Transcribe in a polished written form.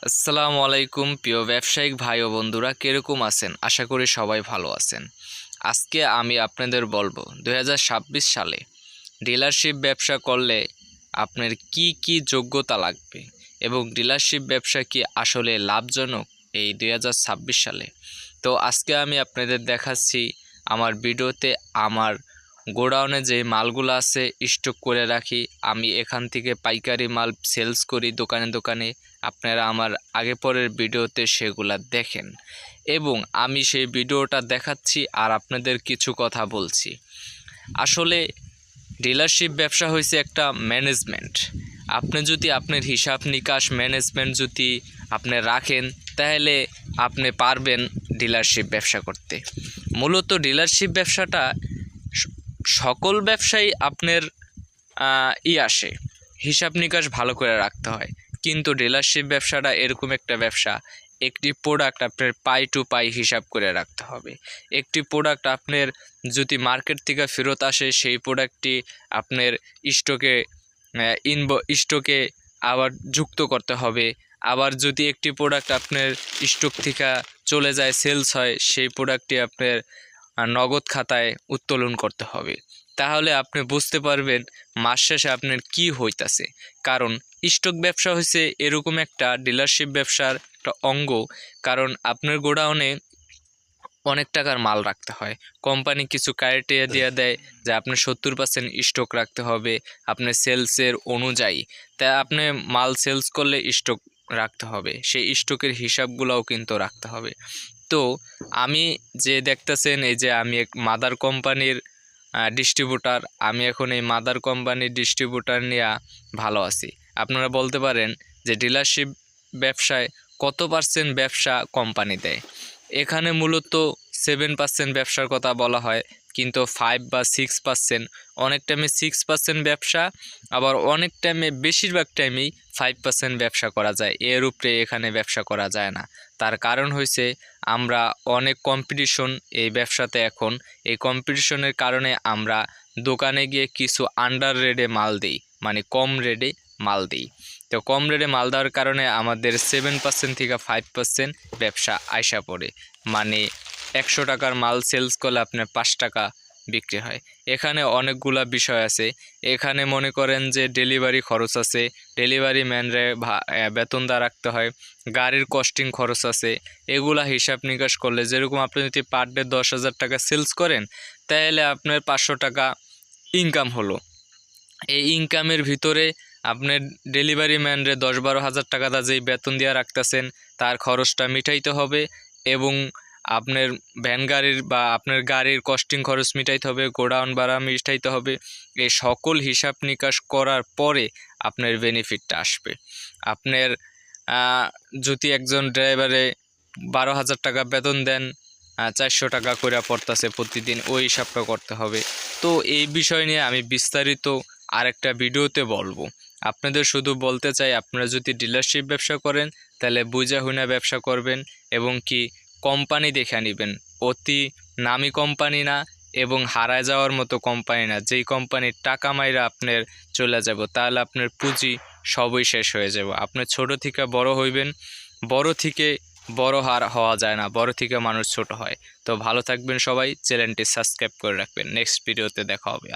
আসসালামু আলাইকুম প্রিয় ব্যবসায়িক ভাই ও বন্ধুরা, কিরকম আছেন? আশা করি সবাই ভালো আছেন। আজকে আমি আপনাদের বলবো 2026 সালে ডিলারশিপ ব্যবসা করলে আপনার কি কি যোগ্যতা লাগবে এবং ডিলারশিপ ব্যবসা কি আসলে লাভজনক এই 2026 সালে। তো আজকে আমি আপনাদের দেখাচ্ছি আমার ভিডিওতে আমার গোডাউনে যে মালগুলো আছে স্টক করে রাখি। আমি এখান থেকে পাইকারি মাল সেলস করি দোকানে দোকানে। আপনারা আমার আগে পরের ভিডিওতে সেগুলা দেখেন এবং আমি সেই ভিডিওটা দেখাচ্ছি আর আপনাদের কিছু কথা বলছি। আসলে ডিলারশিপ ব্যবসা হয়েছে একটা ম্যানেজমেন্ট। আপনি যদি আপনার হিসাব নিকাশ ম্যানেজমেন্ট যদি আপনি রাখেন তাহলে আপনি পারবেন ডিলারশিপ ব্যবসা করতে। মূলত ডিলারশিপ ব্যবসাটা সকল ব্যবসায়ী আপনার আসে, হিসাব নিকাশ ভালো করে রাখতে হয়। কিন্তু ডিলারশিপ ব্যবসাটা এরকম একটা ব্যবসা, একটি প্রোডাক্ট আপনার পাই টু পাই হিসাব করে রাখতে হবে। একটি প্রোডাক্ট আপনার যদি মার্কেট থেকে ফেরত আসে সেই প্রোডাক্টটি আপনার স্টকে আবার যুক্ত করতে হবে। আবার যদি একটি প্রোডাক্ট আপনার স্টক থেকে চলে যায়, সেলস হয়, সেই প্রোডাক্টটি আপনার নগদ খাতায় উত্তোলন করতে হবে। তাহলে আপনি বুঝতে পারবেন মাস শেষে আপনার কী হইতাছে। কারণ স্টক ব্যবসা হচ্ছে এরকম একটা ডিলারশিপ ব্যবসার একটা অঙ্গ। কারণ আপনার গোডাউনে অনেক টাকার মাল রাখতে হয়। কোম্পানি কিছু ক্রাইটেরিয়া দিয়ে দেয় যে আপনার 70% স্টক রাখতে হবে আপনার সেলসের অনুযায়ী। তাই আপনি মাল সেলস করলে স্টক রাখতে হবে, সেই স্টকের হিসাবগুলোও কিন্তু রাখতে হবে। তো আমি যে দেখতেছেন এই যে আমি এক মাদার কোম্পানির ডিস্ট্রিবিউটার, আমি এখন এই মাদার কোম্পানির ডিস্ট্রিবিউটার নিয়ে ভালো আছি। আপনারা বলতে পারেন যে ডিলারশিপ ব্যবসায় কত পার্সেন্ট ব্যবসা কোম্পানি দেয়। এখানে মূলত 7% ব্যবসার কথা বলা হয়, কিন্তু 5 বা 6%, অনেক টাইমে 6% ব্যবসা, আবার অনেক টাইমে বেশিরভাগ টাইমেই 5% ব্যবসা করা যায়। এর উপরে এখানে ব্যবসা করা যায় না। তার কারণ হয়েছে আমরা অনেক কম্পিটিশন এই ব্যবসাতে এখন। এই কম্পিটিশনের কারণে আমরা দোকানে গিয়ে কিছু আন্ডার রেটে মাল দিই, মানে কম রেটে মাল দিই। তো কম রেটে মাল দেওয়ার কারণে আমাদের 7% থেকে 5% ব্যবসা আইসা পড়ে। মানে 100 টাকার মাল সেলস করলে আপনার 5 টাকা বিক্রি হয়। এখানে অনেকগুলা বিষয় আছে। এখানে মনে করেন যে ডেলিভারি খরচ আছে, ডেলিভারি ম্যানরে বেতন দেওয়া রাখতে হয়, গাড়ির কস্টিং খরচ আছে। এগুলা হিসাব নিকাশ করলে যেরকম আপনি যদি পার ডে 10,000 টাকা সেলস করেন তাহলে আপনার 500 টাকা ইনকাম হলো। এই ইনকামের ভিতরে আপনার ডেলিভারি ম্যানরে 10-12 হাজার টাকাটা যেই বেতন দিয়ে রাখতেছেন তার খরচটা মিটাইতে হবে এবং আপনার ভ্যান গাড়ির বা আপনার গাড়ির কস্টিং খরচ মিটাইতে হবে, গোডাউন ভাড়া মিটাইতে হবে। এই সকল হিসাব নিকাশ করার পরে আপনার বেনিফিটটা আসবে। আপনার যদি একজন ড্রাইভারে 12,000 টাকা বেতন দেন, 400 টাকা করে পড়তেছে প্রতিদিন, ওই হিসাবটা করতে হবে। তো এই বিষয় নিয়ে আমি বিস্তারিত আরেকটা ভিডিওতে বলবো। আপনাদের শুধু বলতে চাই, আপনারা যদি ডিলারশিপ ব্যবসা করেন তাহলে বুঝা হুইনা ব্যবসা করবেন এবং কি কোম্পানি দেখে নেবেন। অতি নামি কোম্পানি না এবং হারায় যাওয়ার মতো কোম্পানি না, যেই কোম্পানির টাকা মাইরা আপনার চলে যাব, তাহলে আপনার পুঁজি সবই শেষ হয়ে যাব। আপনি ছোট থেকে বড় হইবেন, বড় থেকে বড় হওয়া যায় না, বড় থেকে মানুষ ছোট হয়। তো ভালো থাকবেন সবাই, চ্যানেলটি সাবস্ক্রাইব করে রাখবেন। নেক্সট ভিডিওতে দেখা হবে।